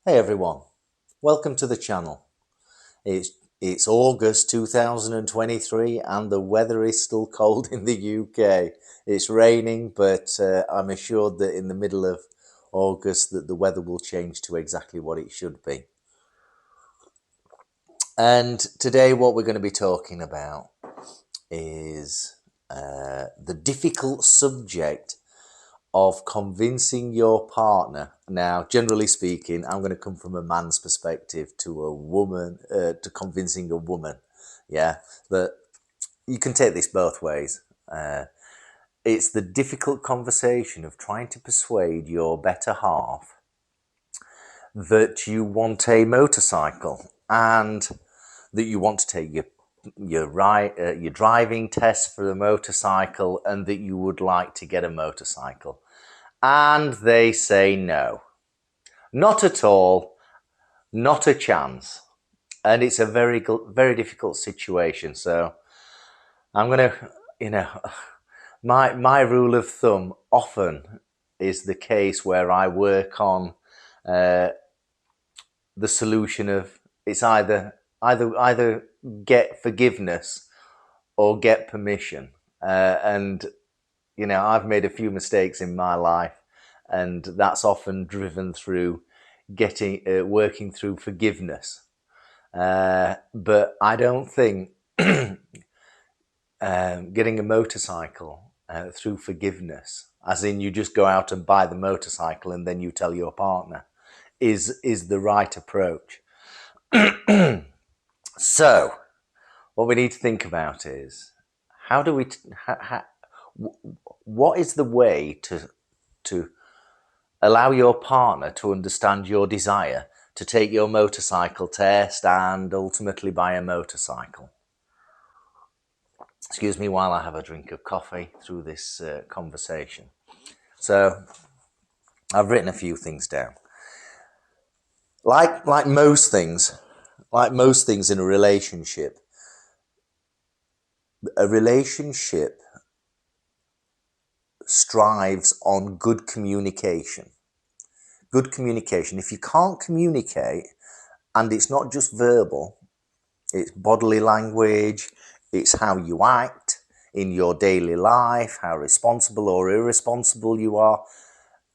Hey everyone, welcome to the channel. It's August 2023 and the weather is still cold in the UK. It's raining, but I'm assured that in the middle of August that the weather will change to exactly what it should be. And today what we're going to be talking about is the difficult subject of convincing your partner. Now, generally speaking, I'm going to come from a man's perspective to a woman, to convincing a woman. Yeah, but you can take this both ways. It's the difficult conversation of trying to persuade your better half that you want a motorcycle and that you want to take your driving test for the motorcycle and that you would like to get a motorcycle. And they say no, not at all, not a chance. And it's a very, very difficult situation. So I'm going to, my rule of thumb often is the case where I work on the solution of it's either get forgiveness or get permission. And I've made a few mistakes in my life, and that's often driven through working through forgiveness. But I don't think getting a motorcycle through forgiveness, as in you just go out and buy the motorcycle and then you tell your partner, is the right approach. So what we need to think about is how do we what is the way to allow your partner to understand your desire to take your motorcycle test and ultimately buy a motorcycle? Excuse me while I have a drink of coffee through this conversation. So I've written a few things down. Like most things in a relationship strives on good communication. Good communication. If you can't communicate, and it's not just verbal, it's bodily language, it's how you act in your daily life, how responsible or irresponsible you are,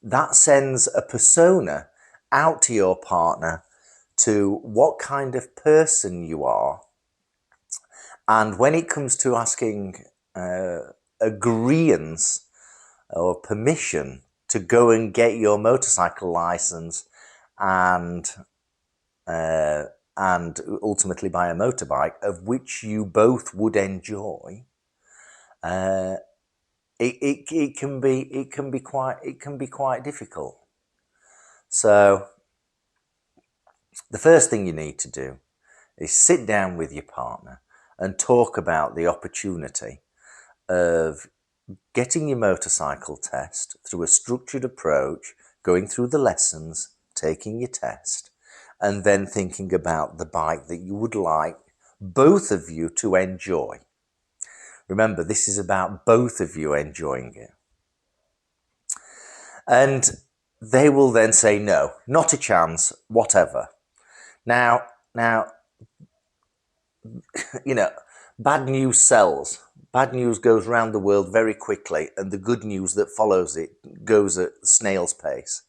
that sends a persona out to your partner to what kind of person you are. And when it comes to asking agreeance or permission to go and get your motorcycle license and ultimately buy a motorbike of which you both would enjoy, it can be quite difficult. So the first thing you need to do is sit down with your partner and talk about the opportunity of getting your motorcycle test through a structured approach, going through the lessons, taking your test, and then thinking about the bike that you would like both of you to enjoy. Remember, this is about both of you enjoying it. And they will then say, no, not a chance, whatever. Now, bad news sells. Bad news goes around the world very quickly, and the good news that follows it goes at snail's pace.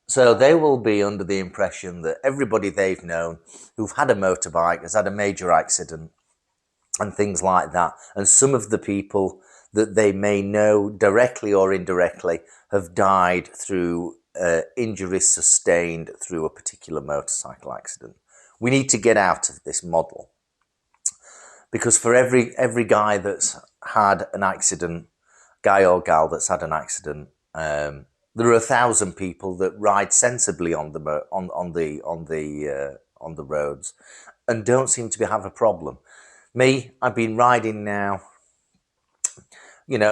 So they will be under the impression that everybody they've known who've had a motorbike has had a major accident and things like that. And some of the people that they may know directly or indirectly have died through injuries sustained through a particular motorcycle accident. We need to get out of this model. Because for every guy that's had an accident, guy or gal that's had an accident, there are 1,000 people that ride sensibly on the roads and don't seem to have a problem. Me, I've been riding now,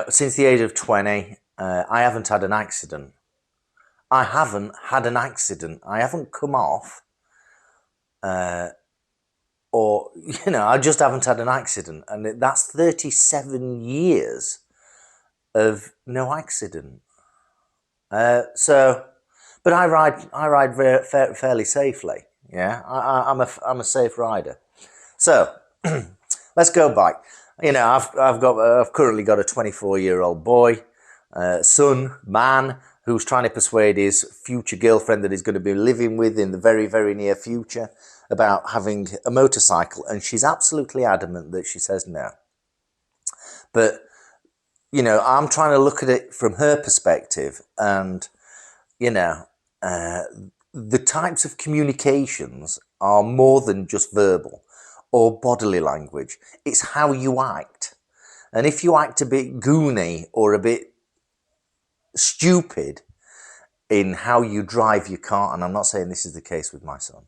since the age of 20. I haven't had an accident. I haven't had an accident. I haven't come off. Or, I just haven't had an accident. And that's 37 years of no accident. But I ride fairly safely. Yeah, I'm a safe rider. So let's go back. You know, I've currently got a 24-year-old boy, man, who's trying to persuade his future girlfriend that he's going to be living with in the very, very near future about having a motorcycle, and she's absolutely adamant that she says no. But you know, I'm trying to look at it from her perspective, and you know, uh, the types of communications are more than just verbal or bodily language. It's how you act. And if you act a bit goony or a bit stupid in how you drive your car, and I'm not saying this is the case with my son,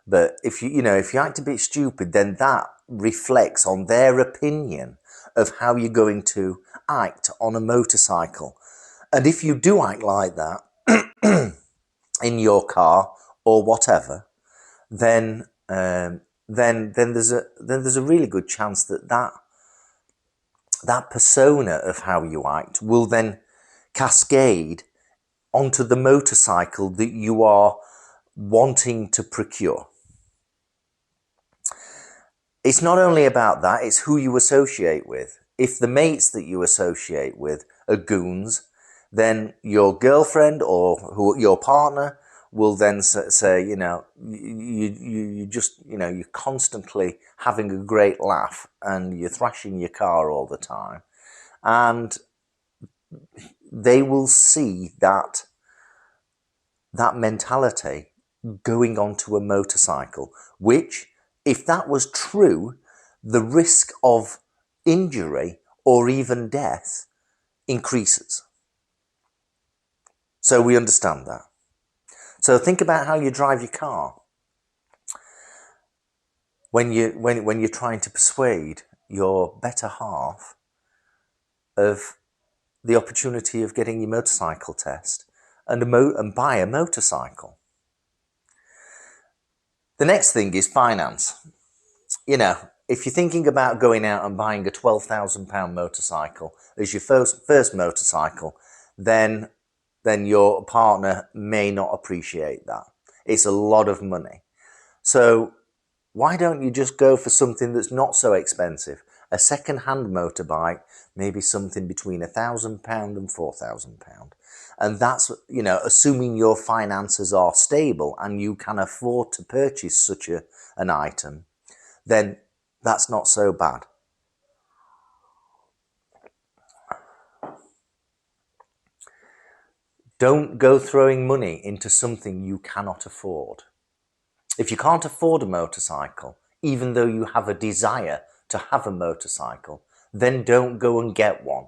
but if if you act a bit stupid, then that reflects on their opinion of how you're going to act on a motorcycle. And if you do act like that in your car or whatever, then there's a really good chance that that persona of how you act will then cascade onto the motorcycle that you are wanting to procure. It's not only about that, it's who you associate with. If the mates that you associate with are goons, then your girlfriend or your partner will then say, you just, you're constantly having a great laugh and you're thrashing your car all the time. And they will see that mentality going onto a motorcycle, which, if that was true, the risk of injury or even death increases. So we understand that. So think about how you drive your car. When you're trying to persuade your better half of the opportunity of getting your motorcycle test and buy a motorcycle. The next thing is finance. If you're thinking about going out and buying a £12,000 motorcycle as your first motorcycle, then your partner may not appreciate that. It's a lot of money. So why don't you just go for something that's not so expensive? A second-hand motorbike, maybe something between £1,000 and £4,000. And that's, assuming your finances are stable and you can afford to purchase such an item, then that's not so bad. Don't go throwing money into something you cannot afford. If you can't afford a motorcycle, even though you have a desire to have a motorcycle, then don't go and get one.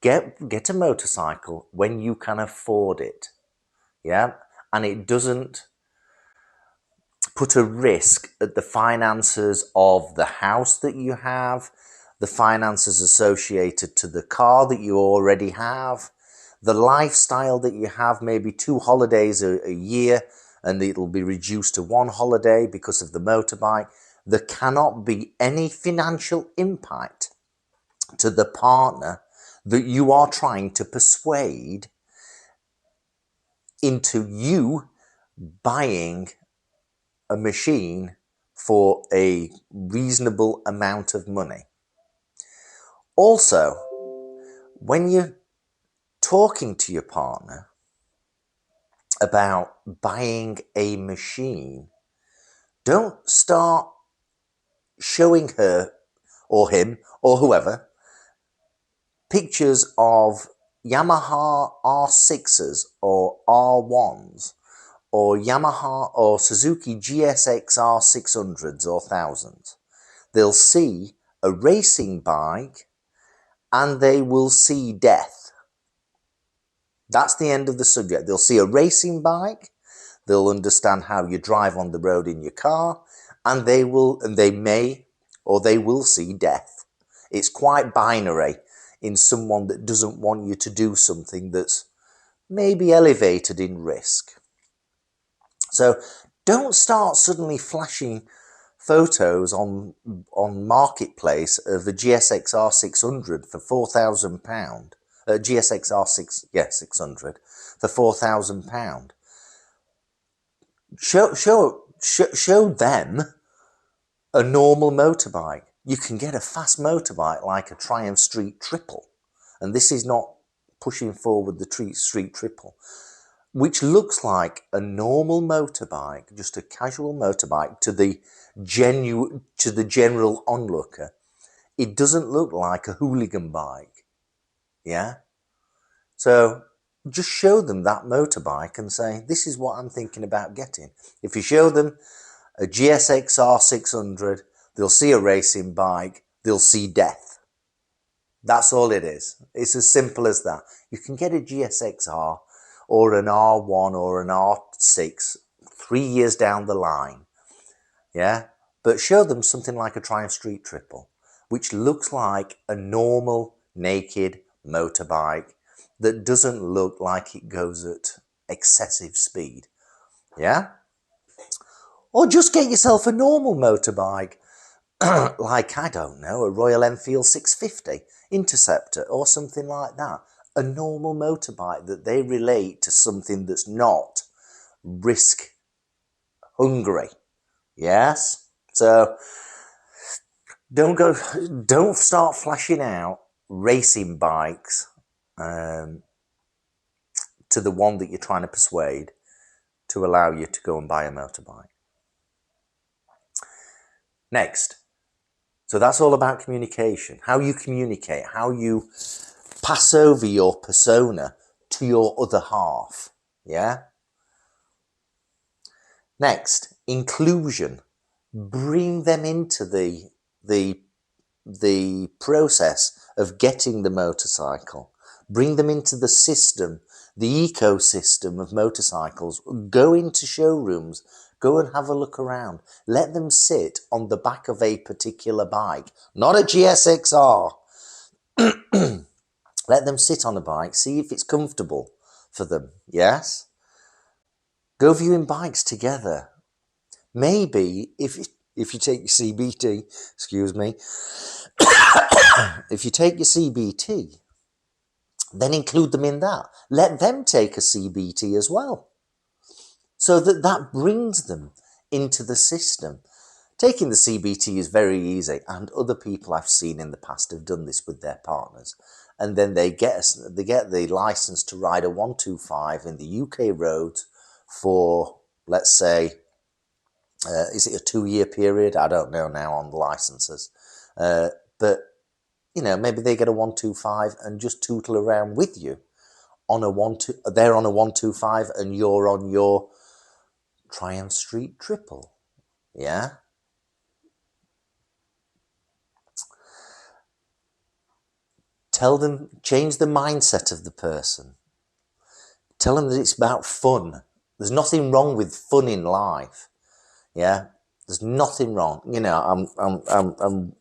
Get a motorcycle when you can afford it. Yeah? And it doesn't put a risk at the finances of the house that you have, the finances associated to the car that you already have, the lifestyle that you have, maybe 2 holidays a year, and it'll be reduced to 1 holiday because of the motorbike. There cannot be any financial impact to the partner that you are trying to persuade into you buying a machine for a reasonable amount of money. Also, when you're talking to your partner about buying a machine, don't start showing her or him or whoever pictures of Yamaha R6s or R1s or Yamaha or Suzuki GSX R600s or 1000s. They'll see a racing bike and they will see death. That's the end of the subject. They'll see a racing bike, they'll understand how you drive on the road in your car, and they will see death. It's quite binary in someone that doesn't want you to do something that's maybe elevated in risk. So don't start suddenly flashing photos on Marketplace of a GSX R600 for £4,000 GSXR 600 for £4,000. Show them a normal motorbike. You can get a fast motorbike like a Triumph Street Triple, and this is not pushing forward the Street Triple, which looks like a normal motorbike, just a casual motorbike to the general onlooker. It doesn't look like a hooligan bike, yeah? So just show them that motorbike and say, this is what I'm thinking about getting. If you show them a GSXR 600, they'll see a racing bike, they'll see death. That's all it is. It's as simple as that. You can get a GSXR or an R1 or an R6 3 years down the line, yeah? But show them something like a Triumph Street Triple, which looks like a normal naked motorbike that doesn't look like it goes at excessive speed, yeah? Or just get yourself a normal motorbike, like, I don't know, a Royal Enfield 650 Interceptor or something like that. A normal motorbike that they relate to something that's not risk hungry. Yes? So don't start flashing out racing bikes to the one that you're trying to persuade to allow you to go and buy a motorbike. Next. So that's all about communication. How you communicate, how you pass over your persona to your other half. Yeah? Next, inclusion. Bring them into the process of getting the motorcycle. Bring them into the system, the ecosystem of motorcycles. Go into showrooms. Go and have a look around. Let them sit on the back of a particular bike, not a GSXR. Let them sit on a bike, see if it's comfortable for them, yes? Go viewing bikes together. Maybe if you take your CBT, excuse me, if you take your CBT, then include them in that. Let them take a CBT as well, so that brings them into the system. Taking the CBT is very easy, and other people I've seen in the past have done this with their partners. And then they get the license to ride a 125 in the UK roads for, let's say, is it a 2-year period? I don't know now on the licenses. But, you know, maybe they get a 125 and just tootle around with you on they're on a 125 and you're on your Triumph Street Triple. Yeah? Tell them, change the mindset of the person. Tell them that it's about fun. There's nothing wrong with fun in life. Yeah? There's nothing wrong. You know, I'm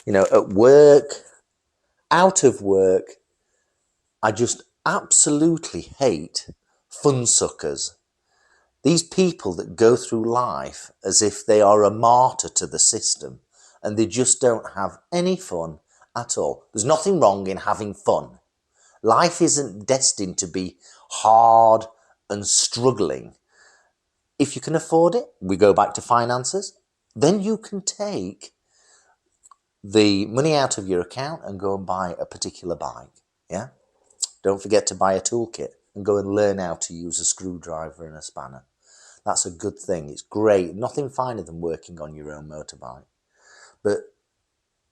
you know, at work, out of work, I just absolutely hate fun suckers. These people that go through life as if they are a martyr to the system and they just don't have any fun at all. There's nothing wrong in having fun. Life isn't destined to be hard and struggling. If you can afford it, we go back to finances, then you can take the money out of your account and go and buy a particular bike. Yeah? Don't forget to buy a toolkit and go and learn how to use a screwdriver and a spanner. That's a good thing. It's great. Nothing finer than working on your own motorbike. But,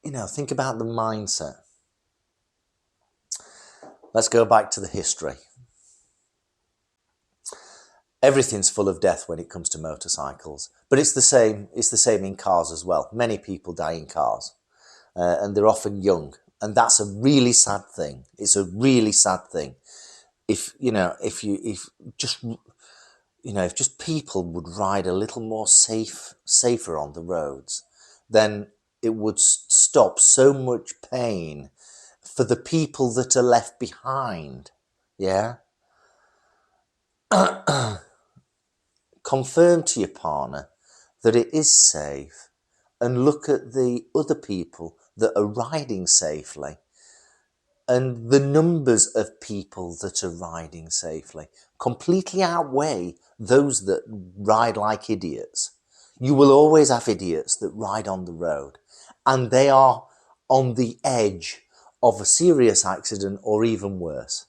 you know, think about the mindset. Let's go back to the history. Everything's full of death when it comes to motorcycles, but it's the same in cars as well. Many people die in cars, and they're often young, and that's a really sad thing. It's a really sad thing. If just people would ride a little more safer on the roads, then it would stop so much pain for the people that are left behind. Yeah? Confirm to your partner that it is safe and look at the other people that are riding safely And the numbers of people that are riding safely completely outweigh those that ride like idiots. You will always have idiots that ride on the road, and they are on the edge of a serious accident or even worse.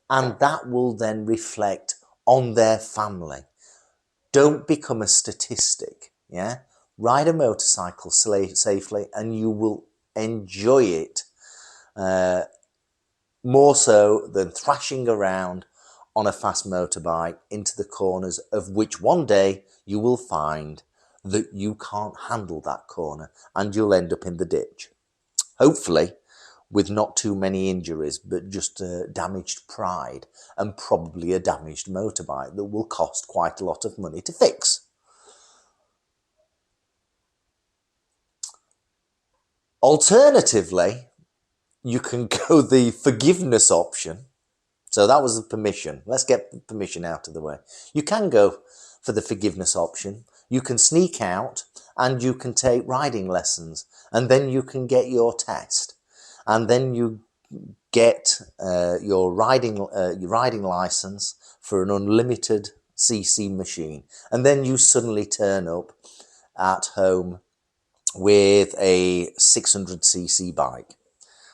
And that will then reflect on their family. Don't become a statistic, yeah? Ride a motorcycle safely and you will enjoy it more so than thrashing around on a fast motorbike into the corners, of which one day you will find that you can't handle that corner and you'll end up in the ditch. Hopefully with not too many injuries, but just damaged pride and probably a damaged motorbike that will cost quite a lot of money to fix. Alternatively, you can go the forgiveness option. So that was the permission. Let's get the permission out of the way. You can go for the forgiveness option. You can sneak out and you can take riding lessons, and then you can get your test, and then you get your riding license for an unlimited cc machine, and then you suddenly turn up at home with a 600cc bike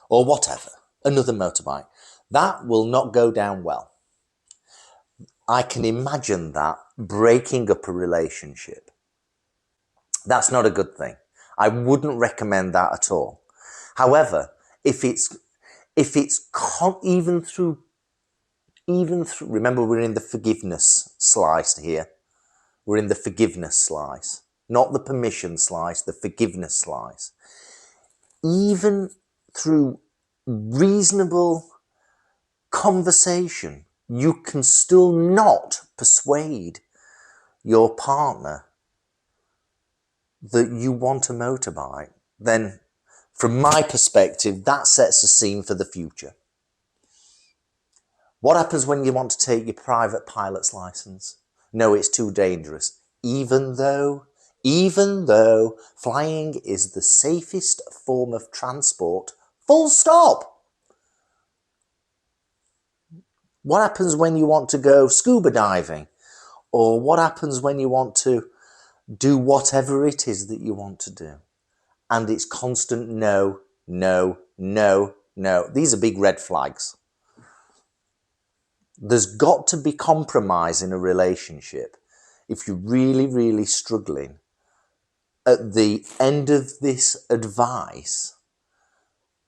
or whatever, another motorbike. That will not go down well. I can imagine that breaking up a relationship. That's not a good thing. I wouldn't recommend that at all. However, if it's even through, remember we're in the forgiveness slice here. We're in the forgiveness slice, not the permission slice, the forgiveness slice. Even through reasonable conversation, you can still not persuade your partner that you want a motorbike. Then from my perspective, that sets a scene for the future. What happens when you want to take your private pilot's license? No, it's too dangerous. Even though flying is the safest form of transport, full stop. What happens when you want to go scuba diving? Or what happens when you want to do whatever it is that you want to do? And it's constant no, no, no, no. These are big red flags. There's got to be compromise in a relationship. If you're really, really struggling, at the end of this advice,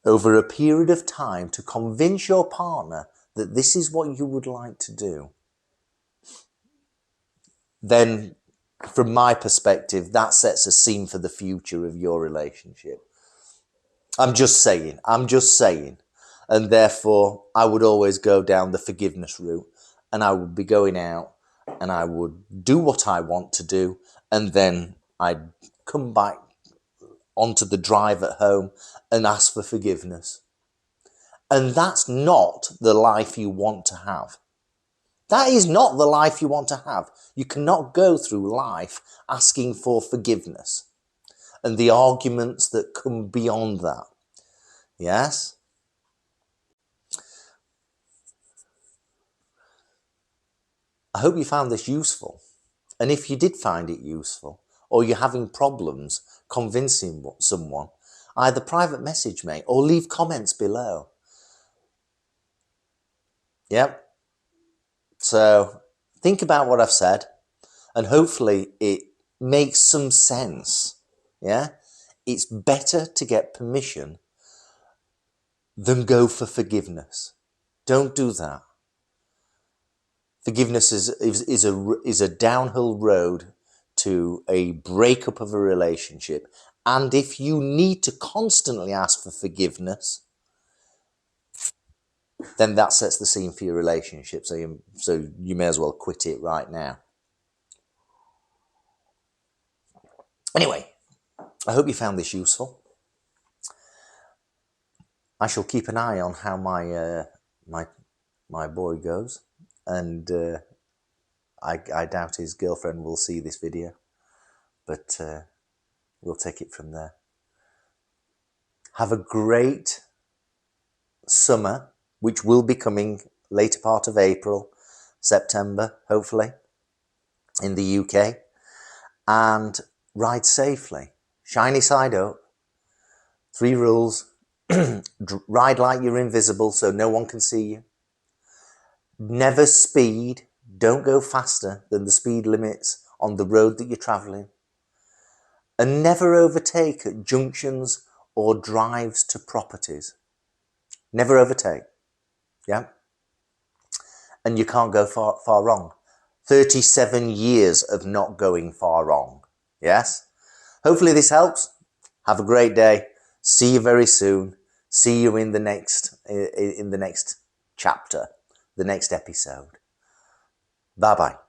over a period of time, to convince your partner that this is what you would like to do, then from my perspective, that sets a scene for the future of your relationship. I'm just saying. And therefore, I would always go down the forgiveness route, and I would be going out and I would do what I want to do, and then I'd come back onto the drive at home and ask for forgiveness. And that's not the life you want to have. That is not the life you want to have. You cannot go through life asking for forgiveness and the arguments that come beyond that. Yes? I hope you found this useful. And if you did find it useful, or you're having problems convincing someone, either private message me or leave comments below. Yep. So think about what I've said, and hopefully it makes some sense. Yeah? It's better to get permission than go for forgiveness. Don't do that. Forgiveness is a downhill road to a breakup of a relationship. And if you need to constantly ask for forgiveness, then that sets the scene for your relationship. So you may as well quit it right now. Anyway, I hope you found this useful. I shall keep an eye on how my boy goes, and I doubt his girlfriend will see this video, but we'll take it from there. Have a great summer, which will be coming later part of April, September, hopefully, in the UK, and ride safely. Shiny side up. 3 rules. Ride like you're invisible so no one can see you. Never speed. Don't go faster than the speed limits on the road that you're travelling. And never overtake at junctions or drives to properties. Never overtake. Yeah? And you can't go far wrong. 37 years of not going far wrong. Yes? Hopefully this helps. Have a great day. See you very soon. See you in the next chapter, the next episode. Bye-bye.